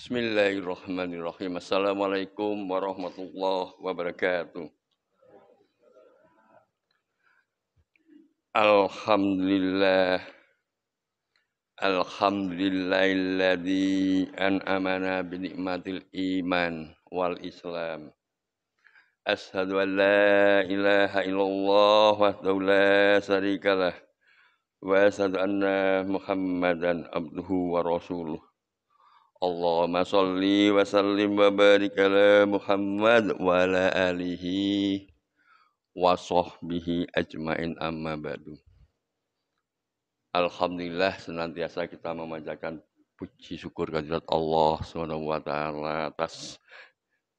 Bismillahirrahmanirrahim. Assalamualaikum warahmatullahi wabarakatuh. Alhamdulillah. Alhamdulillahilladzi an'amana binikmatil iman wal islam. Ashhadu an la ilaha illallah wahdahu la syarikalah. Wa ashhadu anna Muhammadan abduhu wa rasuluh. Allahumma sholli wa sallim wa barik ala Muhammad wa ala alihi wa sahbihi ajmain amma ba'du. Alhamdulillah senantiasa kita memanjatkan puji syukur kehadirat Allah Subhanahu wa taala atas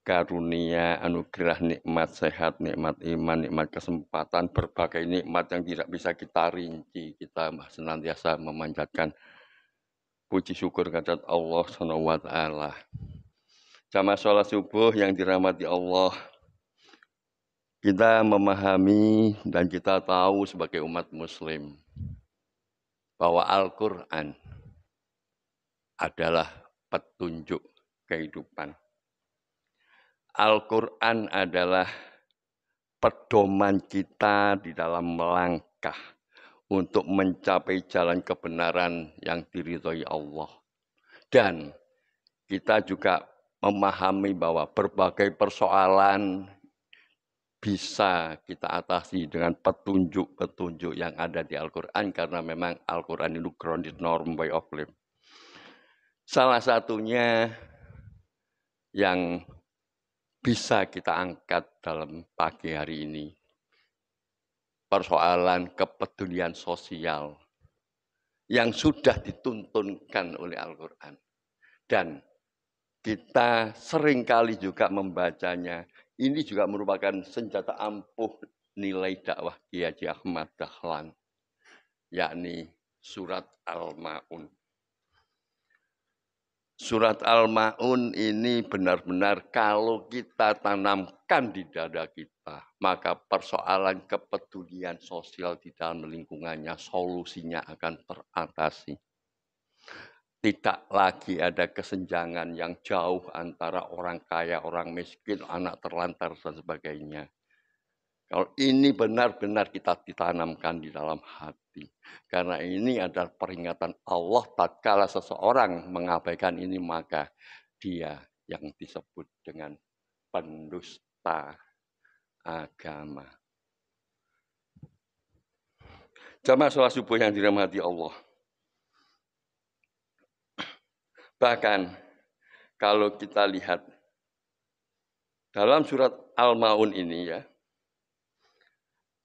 karunia, anugerah, nikmat sehat, nikmat iman, nikmat kesempatan, berbagai nikmat yang tidak bisa kita rinci. Kita senantiasa memanjatkan puji syukur kehadirat Allah Subhanahu wa taala. Jamaah sholat subuh yang dirahmati Allah, kita memahami dan kita tahu sebagai umat muslim bahwa Al-Quran adalah petunjuk kehidupan. Al-Quran adalah pedoman kita di dalam melangkah untuk mencapai jalan kebenaran yang diridhoi Allah. Dan kita juga memahami bahwa berbagai persoalan bisa kita atasi dengan petunjuk-petunjuk yang ada di Al-Quran, karena memang Al-Quran itu grounded norm way of life. Salah satunya yang bisa kita angkat dalam pagi hari ini, persoalan kepedulian sosial yang sudah dituntunkan oleh Al-Quran. Dan kita seringkali juga membacanya. Ini juga merupakan senjata ampuh nilai dakwah Kiai Haji Ahmad Dahlan, yakni surat Al-Ma'un. Surat Al-Ma'un ini benar-benar kalau kita tanamkan di dada kita, maka persoalan kepedulian sosial di dalam lingkungannya, solusinya akan teratasi. Tidak lagi ada kesenjangan yang jauh antara orang kaya, orang miskin, anak terlantar, dan sebagainya. Kalau ini benar-benar kita ditanamkan di dalam hati. Karena ini adalah peringatan Allah, tatkala seseorang mengabaikan ini, maka dia yang disebut dengan pendusta agama. Jamaah sholat subuh yang dirahmati Allah. Bahkan kalau kita lihat dalam surat Al-Ma'un ini ya,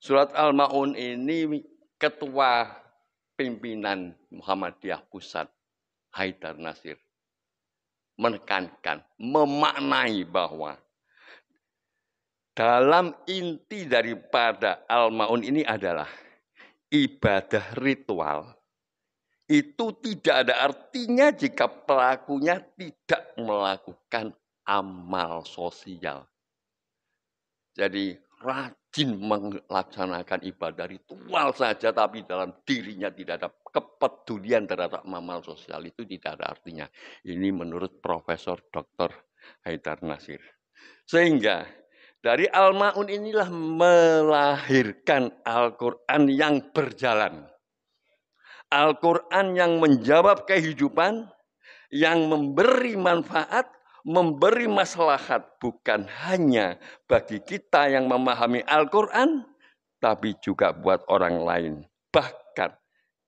surat Al-Ma'un ini ketua pimpinan Muhammadiyah Pusat Haidar Nasir menekankan, memaknai bahwa dalam inti daripada Al-Ma'un ini adalah ibadah ritual. Itu tidak ada artinya jika pelakunya tidak melakukan amal sosial. Jadi rajin melaksanakan ibadah ritual saja, tapi dalam dirinya tidak ada kepedulian terhadap amal sosial, itu tidak ada artinya. Ini menurut Profesor Dr. Haidar Nasir. Sehingga dari Al-Ma'un inilah melahirkan Al-Quran yang berjalan. Al-Quran yang menjawab kehidupan, yang memberi manfaat, memberi maslahat, bukan hanya bagi kita yang memahami Al-Quran, tapi juga buat orang lain, bahkan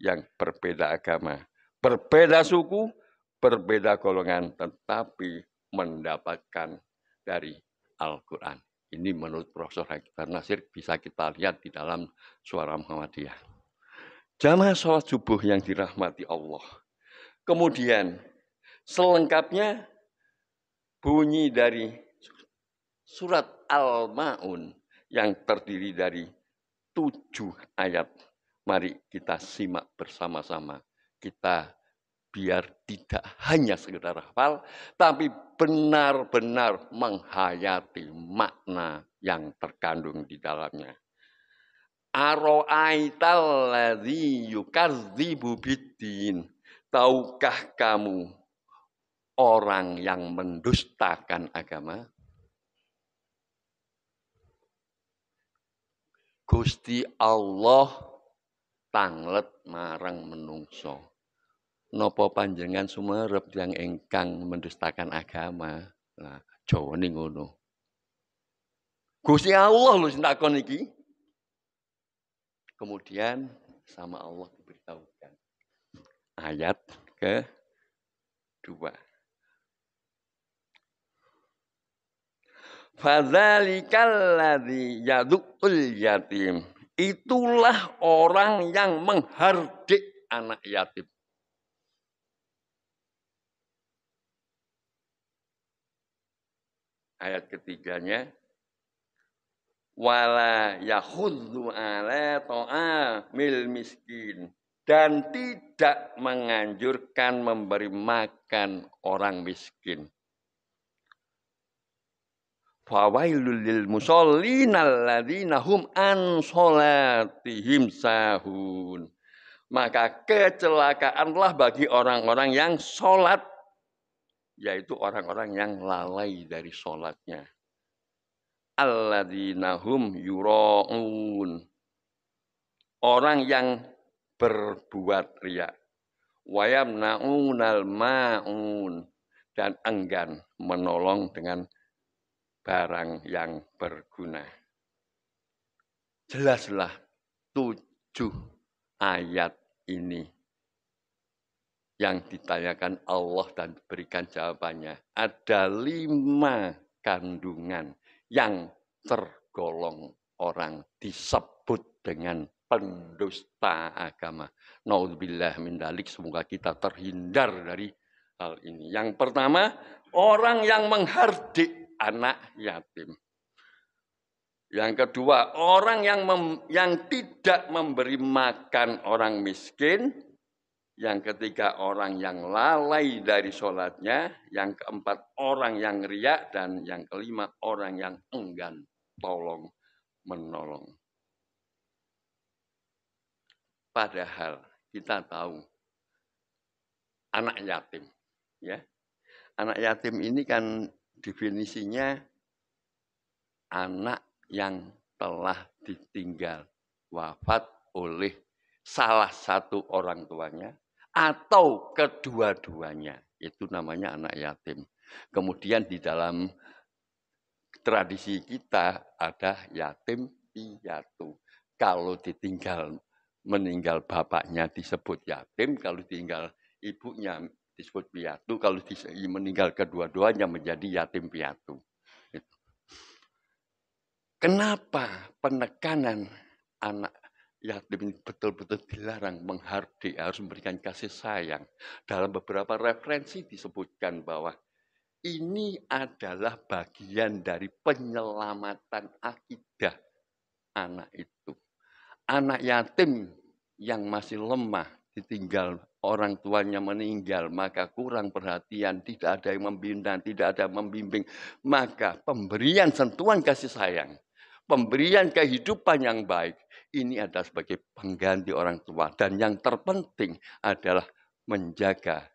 yang berbeda agama, berbeda suku, berbeda golongan, tetapi mendapatkan dari Al-Quran. Ini menurut Profesor Haidar Nasir bisa kita lihat di dalam Suara Muhammadiyah. Jamaah sholat subuh yang dirahmati Allah. Kemudian selengkapnya bunyi dari surat Al-Ma'un yang terdiri dari 7 ayat. Mari kita simak bersama-sama. Kita biar tidak hanya sekedar hafal, tapi benar-benar menghayati makna yang terkandung di dalamnya. Aro'aital ladzi yukadzibu biddin. Tahukah kamu orang yang mendustakan agama, Gusti Allah tanglet marang menungso. Napa panjenengan sumerep yang engkang mendustakan agama? Nah, jawane ngono. Gusti Allah lho sing takon iki. Kemudian sama Allah diberitahukan. Ayat ke-2. Fadzalikal ladzi yad'ul yatim. Itulah orang yang menghardik anak yatim. Ayat ketiganya, wala yakhudzu ala ta'amil miskin, dan tidak menganjurkan memberi makan orang miskin. Fawailul lil musallin alladzina hum an sholatihim sahun. Maka kecelakaanlah bagi orang-orang yang sholat, yaitu orang-orang yang lalai dari sholatnya. Alladzina hum yura'un. Orang yang berbuat riya. Wa yamna'unal ma'un. Dan enggan menolong dengan barang yang berguna. Jelaslah 7 ayat ini yang ditanyakan Allah dan diberikan jawabannya. Ada 5 kandungan yang tergolong orang disebut dengan pendusta agama. Naudzubillah min dzalik, semoga kita terhindar dari hal ini. Yang pertama, orang yang menghardik anak yatim. Yang kedua, orang yang tidak memberi makan orang miskin. Yang ketiga, orang yang lalai dari sholatnya. Yang keempat, orang yang riya. Dan yang kelima, orang yang enggan tolong menolong. Padahal kita tahu anak yatim, ya. Anak yatim ini kan definisinya anak yang telah ditinggal wafat oleh salah satu orang tuanya atau kedua-duanya. Itu namanya anak yatim. Kemudian di dalam tradisi kita ada yatim piatu. Kalau meninggal bapaknya disebut yatim, kalau tinggal ibunya disebut piatu, kalau meninggal kedua-duanya menjadi yatim piatu. Kenapa penekanan anak yatim betul-betul dilarang, menghardik, harus memberikan kasih sayang? Dalam beberapa referensi disebutkan bahwa ini adalah bagian dari penyelamatan akidah anak itu. Anak yatim yang masih lemah, ditinggal orang tuanya meninggal, maka kurang perhatian, tidak ada yang membina, tidak ada yang membimbing. Maka pemberian sentuhan kasih sayang, pemberian kehidupan yang baik, ini adalah sebagai pengganti orang tua. Dan yang terpenting adalah menjaga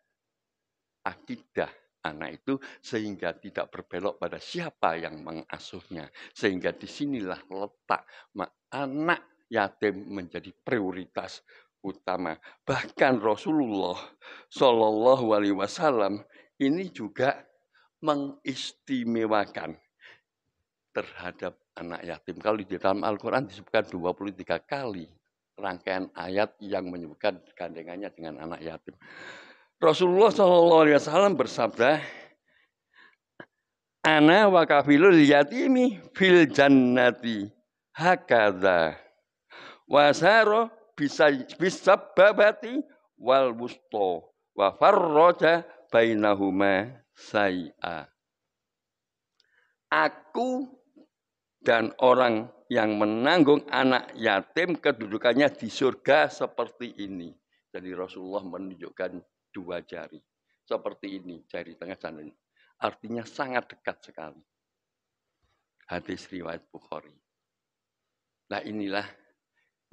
akidah anak itu sehingga tidak berbelok pada siapa yang mengasuhnya. Sehingga disinilah letak anak yatim menjadi prioritas utama. Bahkan Rasulullah Shallallahu Alaihi Wasallam ini juga mengistimewakan terhadap anak yatim. Kalau di dalam Al-Quran disebutkan 23 kali rangkaian ayat yang menyebutkan gandengannya dengan anak yatim. Rasulullah SAW bersabda, ana wa kafilul yatimi fil jannati hakadha wasaro bisababati wal wusto wa farroja bainahuma say'a. Aku dan orang yang menanggung anak yatim kedudukannya di surga seperti ini. Jadi Rasulullah menunjukkan 2 jari. Seperti ini, jari tengah dan ini. Artinya sangat dekat sekali. Hadis riwayat Bukhari. Nah inilah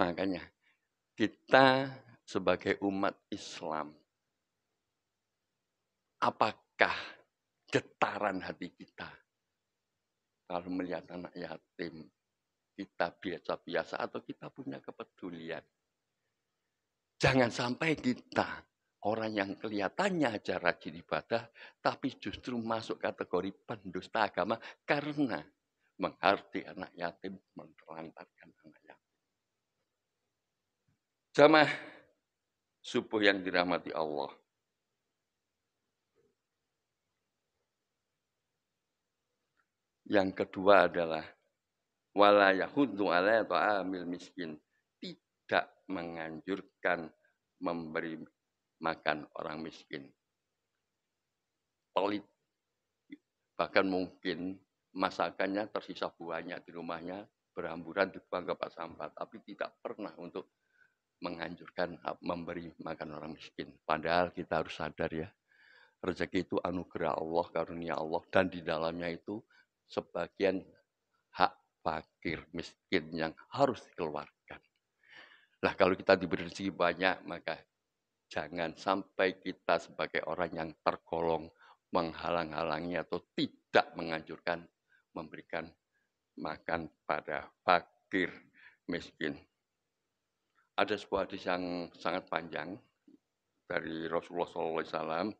makanya kita sebagai umat Islam, apakah apakah getaran hati kita kalau melihat anak yatim, kita biasa-biasa atau kita punya kepedulian? Jangan sampai kita orang yang kelihatannya aja rajin ibadah, tapi justru masuk kategori pendusta agama karena menghardi anak yatim, menelantarkan anak yatim. Jamaah subuh yang dirahmati Allah. Yang kedua adalah wala yahuddu ala ta'amil miskin. Tidak menganjurkan memberi makan orang miskin. Pelit. Bahkan mungkin masakannya tersisa buahnya di rumahnya, berhamburan dibuang ke tempat sampah. Tapi tidak pernah untuk menganjurkan memberi makan orang miskin. Padahal kita harus sadar ya, rezeki itu anugerah Allah, karunia Allah. Dan di dalamnya itu sebagian hak fakir miskin yang harus dikeluarkan. Nah kalau kita diberi rezeki banyak, maka jangan sampai kita sebagai orang yang tergolong menghalang-halangi atau tidak menganjurkan memberikan makan pada fakir miskin. Ada sebuah hadis yang sangat panjang dari Rasulullah SAW,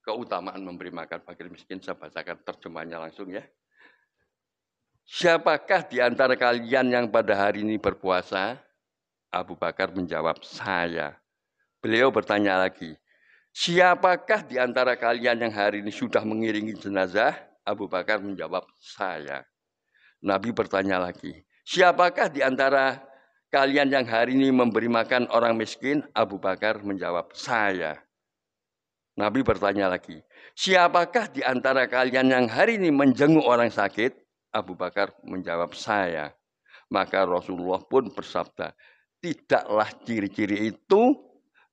keutamaan memberi makan fakir miskin. Saya bacakan terjemahnya langsung ya. Siapakah di antara kalian yang pada hari ini berpuasa? Abu Bakar menjawab, saya. Beliau bertanya lagi, siapakah di antara kalian yang hari ini sudah mengiringi jenazah? Abu Bakar menjawab, saya. Nabi bertanya lagi, siapakah di antara kalian yang hari ini memberi makan orang miskin? Abu Bakar menjawab, saya. Nabi bertanya lagi, siapakah di antara kalian yang hari ini menjenguk orang sakit? Abu Bakar menjawab, saya. Maka Rasulullah pun bersabda, tidaklah ciri-ciri itu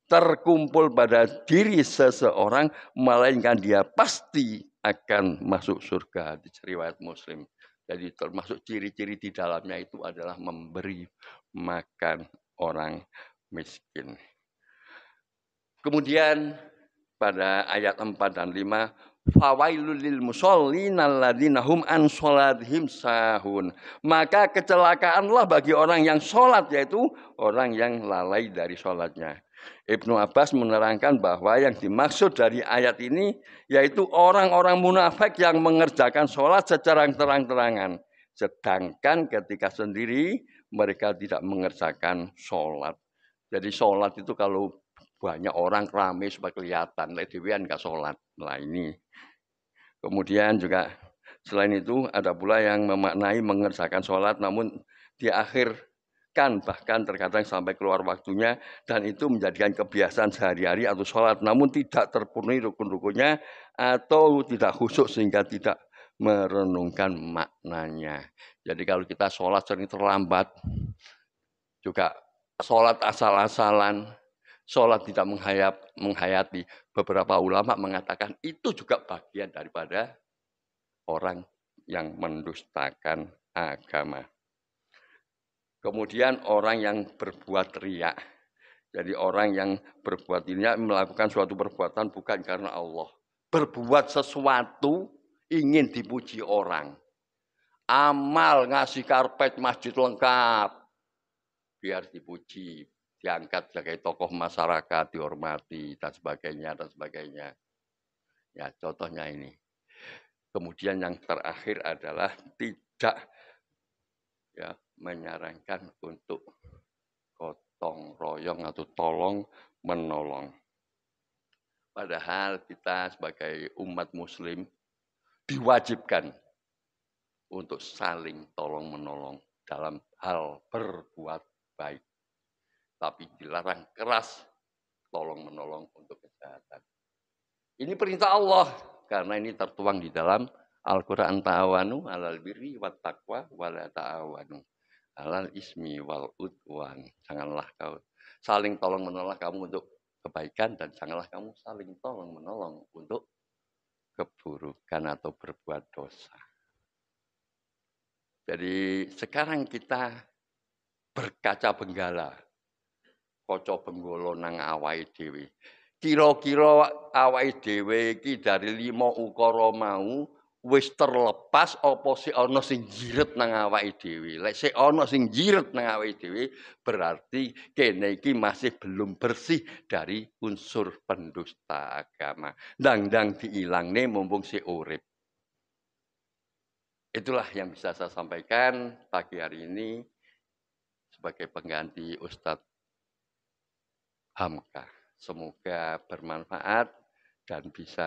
terkumpul pada diri seseorang, melainkan dia pasti akan masuk surga. Di riwayat Muslim. Jadi termasuk ciri-ciri di dalamnya itu adalah memberi makan orang miskin. Kemudian pada ayat 4 dan 5, fawailul lil musallin alladzina hum an sholatihim sahun. Maka kecelakaanlah bagi orang yang sholat, yaitu orang yang lalai dari sholatnya. Ibnu Abbas menerangkan bahwa yang dimaksud dari ayat ini yaitu orang-orang munafik yang mengerjakan sholat secara terang-terangan. Sedangkan ketika sendiri mereka tidak mengerjakan sholat. Jadi sholat itu kalau banyak orang ramai supaya kelihatan, dewean nggak sholat. Nah ini. Kemudian juga selain itu ada pula yang memaknai mengerjakan sholat namun di akhir bahkan terkadang sampai keluar waktunya dan itu menjadikan kebiasaan sehari-hari atau sholat namun tidak terpenuhi rukun-rukunnya atau tidak khusyuk sehingga tidak merenungkan maknanya. Jadi kalau kita sholat sering terlambat, juga sholat asal-asalan, sholat tidak menghayati, beberapa ulama mengatakan itu juga bagian daripada orang yang mendustakan agama. Kemudian orang yang berbuat riya. Jadi orang yang berbuat riya melakukan suatu perbuatan bukan karena Allah. Berbuat sesuatu ingin dipuji orang. Amal ngasih karpet masjid lengkap. Biar dipuji, diangkat sebagai tokoh masyarakat, dihormati, dan sebagainya, dan sebagainya. Ya, contohnya ini. Kemudian yang terakhir adalah tidak ya menyarankan untuk gotong royong atau tolong menolong. Padahal kita sebagai umat muslim diwajibkan untuk saling tolong menolong dalam hal berbuat baik. Tapi dilarang keras tolong menolong untuk kejahatan. Ini perintah Allah karena ini tertuang di dalam Al-Qur'an, ta'awanu 'alal birri wat taqwa wa la ta'awanu 'alal ismi wal udwan. Janganlah kau saling tolong menolong kamu untuk kebaikan dan janganlah kamu saling tolong menolong untuk keburukan atau berbuat dosa. Jadi sekarang kita berkaca benggala, kaca benggala nang awake dhewe. kira-kira awake dhewe iki dari 5 ukara mau wis terlepas apa sik ana sing jiret nang awake dhewe. Lek sik ana sing jiret nang awake dhewe, berarti kene iki masih belum bersih dari unsur pendusta agama. Ndang-ndang diilangne mumpung sik urip. Itulah yang bisa saya sampaikan pagi hari ini sebagai pengganti Ustadz Hamka. Semoga bermanfaat dan bisa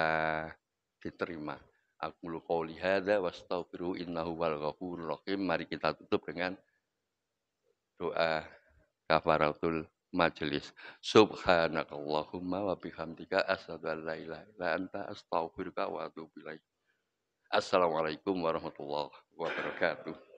diterima. Aqulu qouli hadza wastaghfiru innahu wal ghafurur rahim. Mari kita tutup dengan doa kafaratul majelis. Subhanakallahumma wa bihamdika asyhadu an la ilaha illa anta astaghfiruka wa atubu ilaik. Assalamualaikum warahmatullahi wabarakatuh.